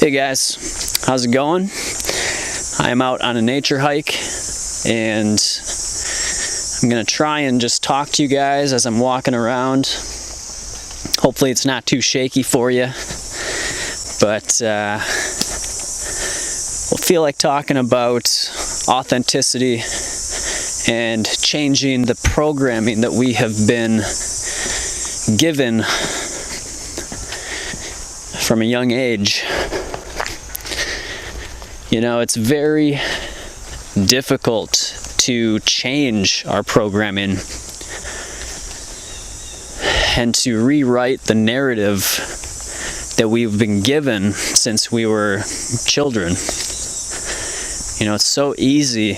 Hey guys, how's it going? I am out on a nature hike and I'm gonna try and just talk to you guys as I'm walking around. Hopefully it's not too shaky for you, but we'll feel like talking about authenticity and changing the programming that we have been given from a young age. You know, it's very difficult to change our programming and to rewrite the narrative that we've been given since we were children. You know, it's so easy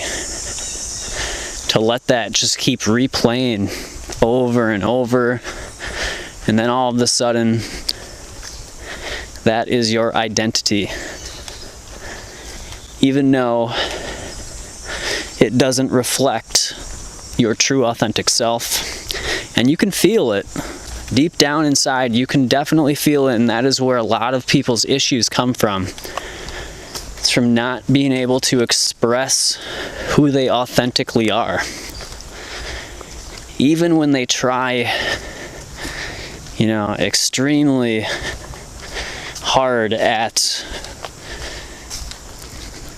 to let that just keep replaying over and over, and then all of a sudden that is your identity, even though it doesn't reflect your true authentic self. And you can feel it deep down inside. You can definitely feel it, and that is where a lot of people's issues come from. It's from not being able to express who they authentically are. Even when they try, you know, extremely hard at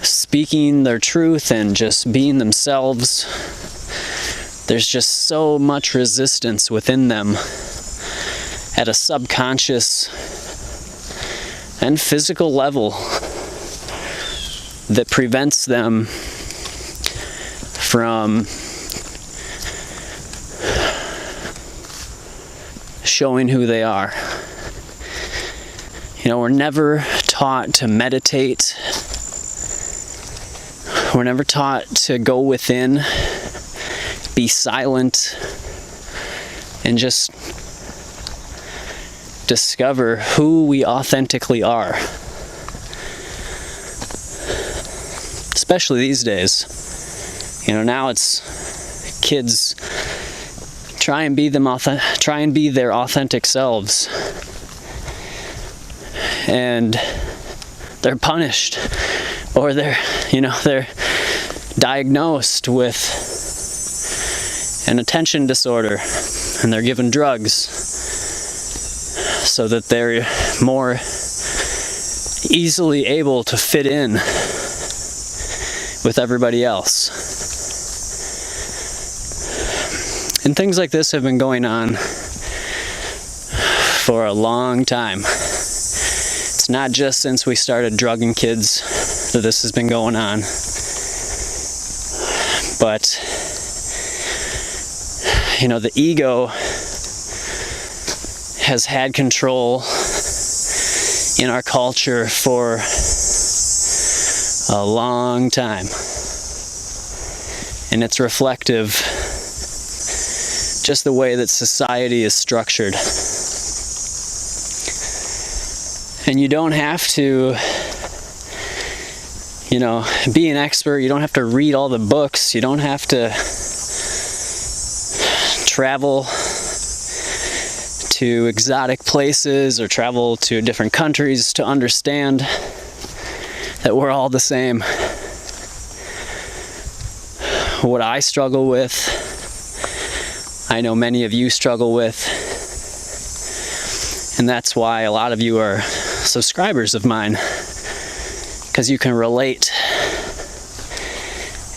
speaking their truth and just being themselves, there's just so much resistance within them at a subconscious and physical level that prevents them from showing who they are. You know, we're never taught to meditate. We're never taught to go within, be silent, and just discover who we authentically are. Especially these days. You know, now it's kids try and be their authentic selves, and they're punished, or they're diagnosed with an attention disorder, and they're given drugs so that they're more easily able to fit in with everybody else. And things like this have been going on for a long time. It's not just since we started drugging kids that this has been going on, but you know, the ego has had control in our culture for a long time, and it's reflective just the way that society is structured. And you don't have to, you know, be an expert. You don't have to read all the books. You don't have to travel to exotic places or travel to different countries to understand that we're all the same. What I struggle with, I know many of you struggle with, and that's why a lot of you are subscribers of mine, because you can relate.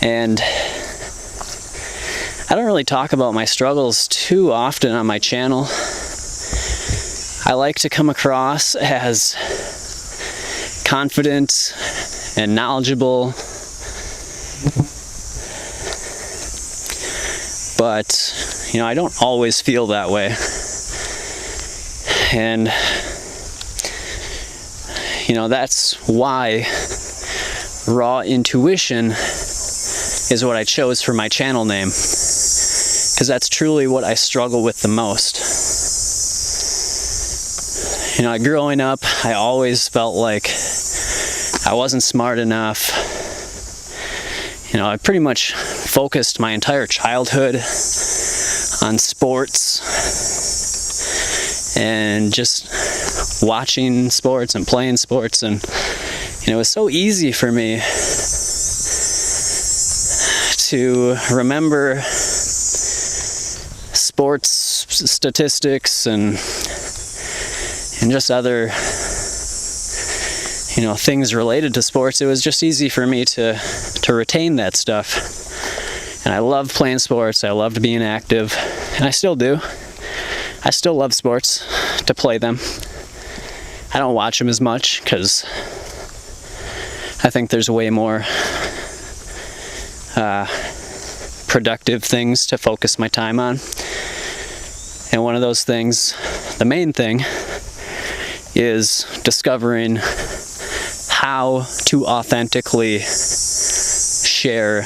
And I don't really talk about my struggles too often on my channel. I like to come across as confident and knowledgeable, but you know, I don't always feel that way. And you know, that's why raw intuition is what I chose for my channel name, because that's truly what I struggle with the most. You know, growing up, I always felt like I wasn't smart enough. You know, I pretty much focused my entire childhood on sports and just watching sports and playing sports, and it was so easy for me to remember sports statistics and just other things related to sports. It was just easy for me to retain that stuff. And I loved playing sports. I loved being active, and I still do. I still love sports, to play them. I don't watch them as much because I think there's way more productive things to focus my time on. And one of those things, the main thing, is discovering how to authentically share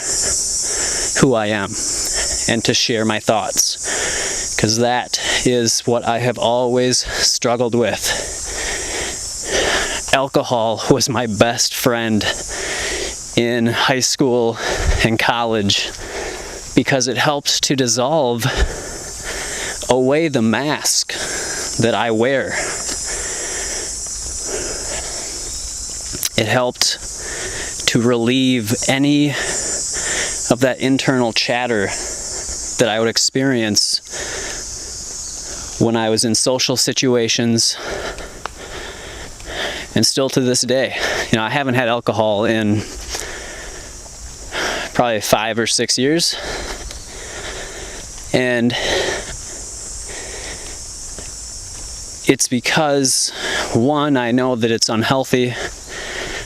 who I am and to share my thoughts, because that is what I have always struggled with. Alcohol was my best friend in high school and college because it helped to dissolve away the mask that I wear. It helped to relieve any of that internal chatter that I would experience when I was in social situations, and still to this day. I haven't had alcohol in probably 5 or 6 years, and it's because, one, I know that it's unhealthy.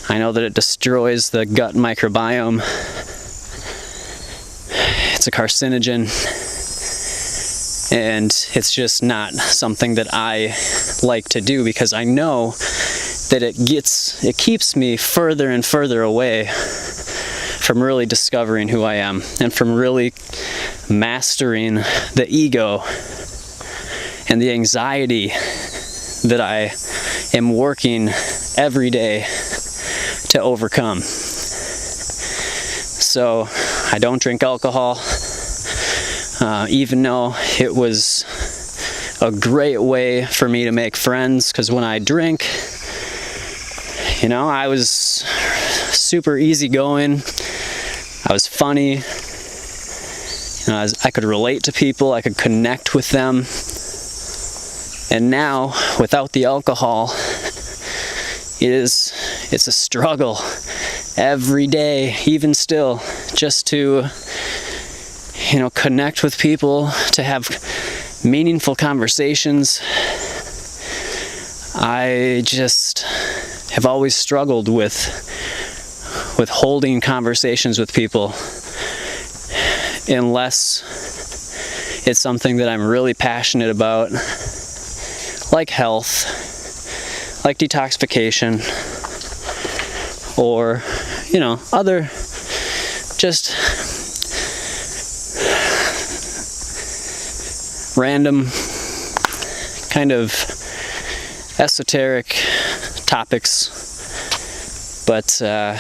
I know that it destroys the gut microbiome. It's a carcinogen, and it's just not something that I like to do, because I know that it keeps me further and further away from really discovering who I am and from really mastering the ego and the anxiety that I am working every day to overcome. So I don't drink alcohol, even though it was a great way for me to make friends, because when I drink, I was super easygoing, I was funny, I could relate to people, I could connect with them. And now, without the alcohol, it's a struggle every day, even still, just to connect with people, to have meaningful conversations. I just have always struggled with holding conversations with people, unless it's something that I'm really passionate about, like health, like detoxification, or other just random kind of esoteric topics. But I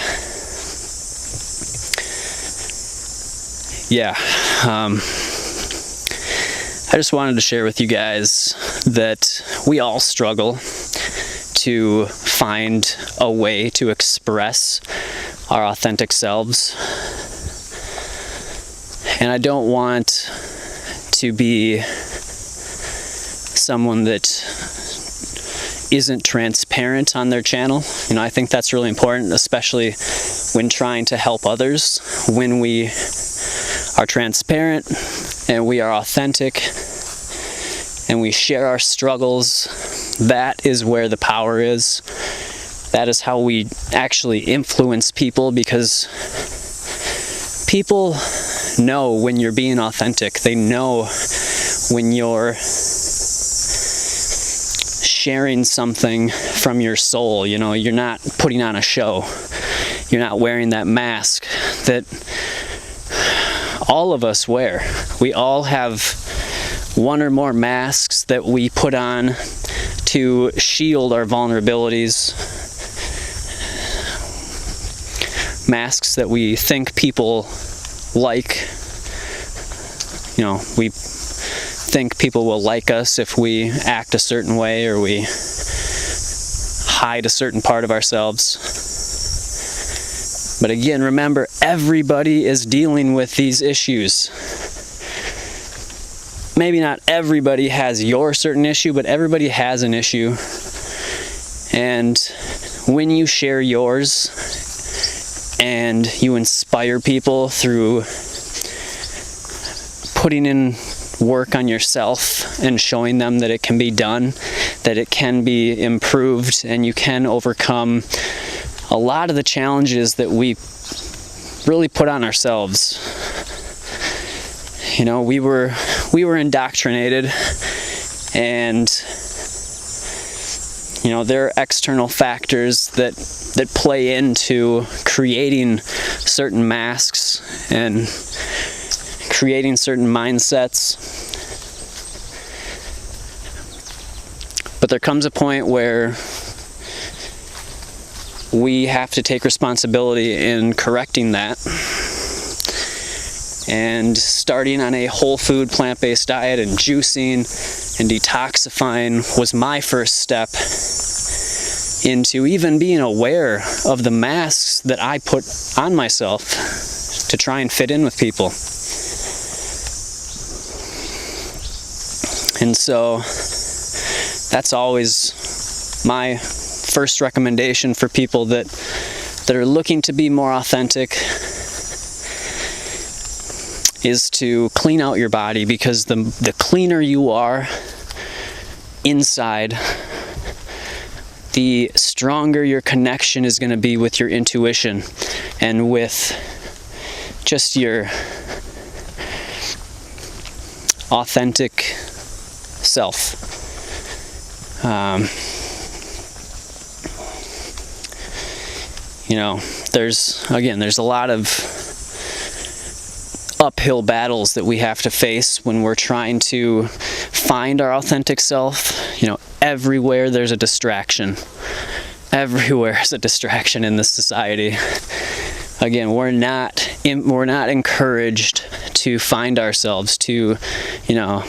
just wanted to share with you guys that we all struggle to find a way to express our authentic selves. And I don't want to be someone that isn't transparent on their channel. I think that's really important, especially when trying to help others. When we are transparent and we are authentic and we share our struggles, that is where the power is. That is how we actually influence people, because people know when you're being authentic. They know when you're sharing something from your soul. You're not putting on a show. You're not wearing that mask that all of us wear. We all have one or more masks that we put on to shield our vulnerabilities. Masks that we think people like. We think people will like us if we act a certain way, or we hide a certain part of ourselves. But again, remember, everybody is dealing with these issues. Maybe not everybody has your certain issue, but everybody has an issue. And when you share yours and you inspire people through putting in work on yourself and showing them that it can be done, that it can be improved, and you can overcome a lot of the challenges that we really put on ourselves. You know, we were indoctrinated, and you know, there are external factors that play into creating certain masks and creating certain mindsets. But there comes a point where we have to take responsibility in correcting that. And starting on a whole food, plant-based diet and juicing and detoxifying was my first step into even being aware of the masks that I put on myself to try and fit in with people. And so that's always my first recommendation for people that are looking to be more authentic, is to clean out your body, because the cleaner you are inside, the stronger your connection is going to be with your intuition and with just your authentic self. You know, there's a lot of uphill battles that we have to face when we're trying to find our authentic self. You know, everywhere there's a distraction. Everywhere is a distraction in this society. Again, we're not encouraged to find ourselves, to, you know,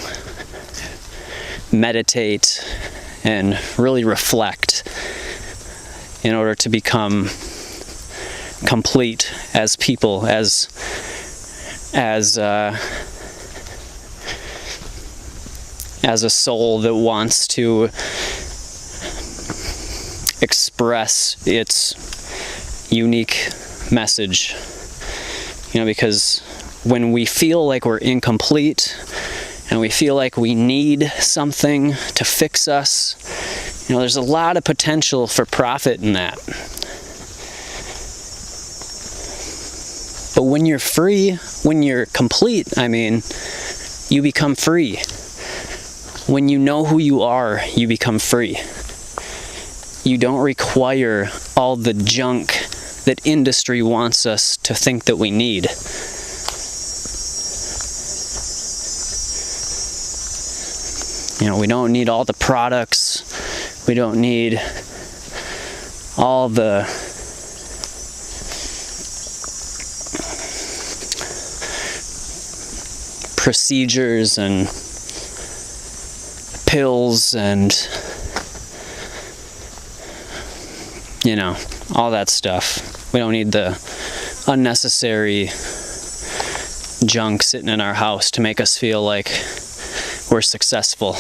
meditate and really reflect in order to become complete as people, as a soul that wants to express its unique message. You know, because when we feel like we're incomplete and we feel like we need something to fix us, you know, there's a lot of potential for profit in that. But when you're free, when you're complete, I mean, you become free. When you know who you are, you become free. You don't require all the junk that industry wants us to think that we need. You know, we don't need all the products. We don't need all the procedures and pills and, you know, all that stuff. We don't need the unnecessary junk sitting in our house to make us feel like we're successful.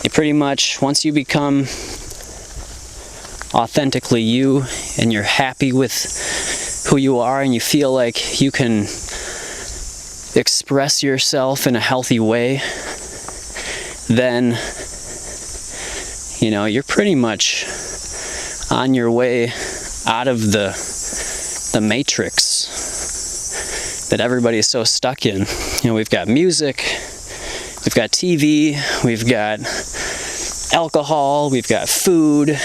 You pretty much, once you become authentically you and you're happy with who you are and you feel like you can express yourself in a healthy way, then, you know, you're pretty much on your way out of the matrix that everybody is so stuck in. You know, we've got music, we've got TV, we've got alcohol, we've got food,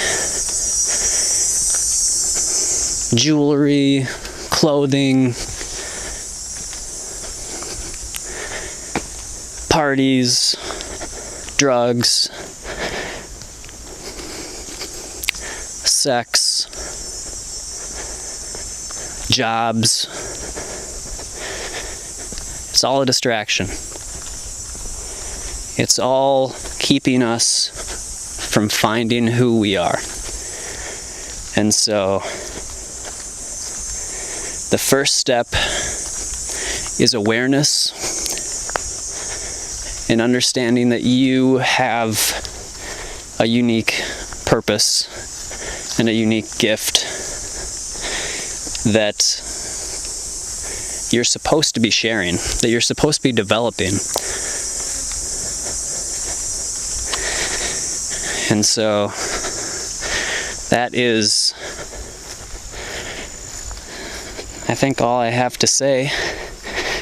jewelry, clothing, parties, drugs, sex, jobs. It's all a distraction. It's all keeping us from finding who we are. And so the first step is awareness and understanding that you have a unique purpose and a unique gift that you're supposed to be sharing, that you're supposed to be developing. And so that is, I think, all I have to say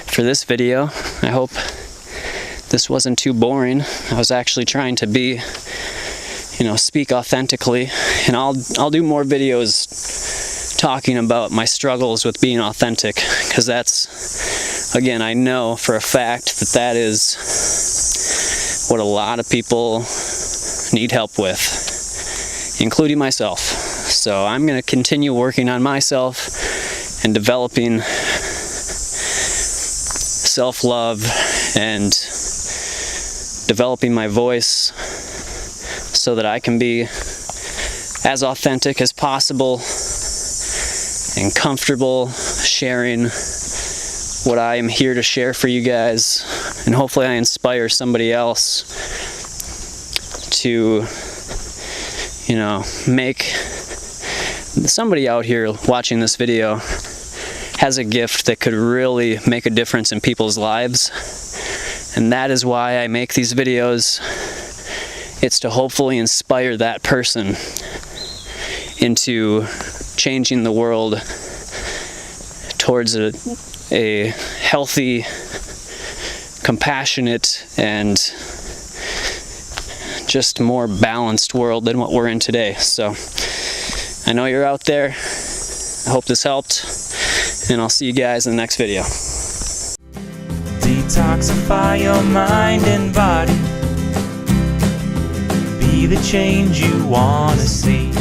for this video. I hope this wasn't too boring. I was actually trying to be, speak authentically, and I'll do more videos talking about my struggles with being authentic, because that's, again, I know for a fact that that is what a lot of people need help with, including myself. So I'm going to continue working on myself and developing self-love and developing my voice so that I can be as authentic as possible and comfortable sharing what I am here to share for you guys. And hopefully I inspire somebody else to, make somebody out here watching this video has a gift that could really make a difference in people's lives. And that is why I make these videos. It's to hopefully inspire that person into changing the world towards a healthy, compassionate, and just more balanced world than what we're in today. So I know you're out there. I hope this helped, and I'll see you guys in the next video. Detoxify your mind and body. Be the change you want to see.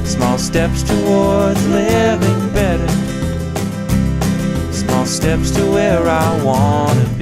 Small steps towards living better. Small steps to where I want to be.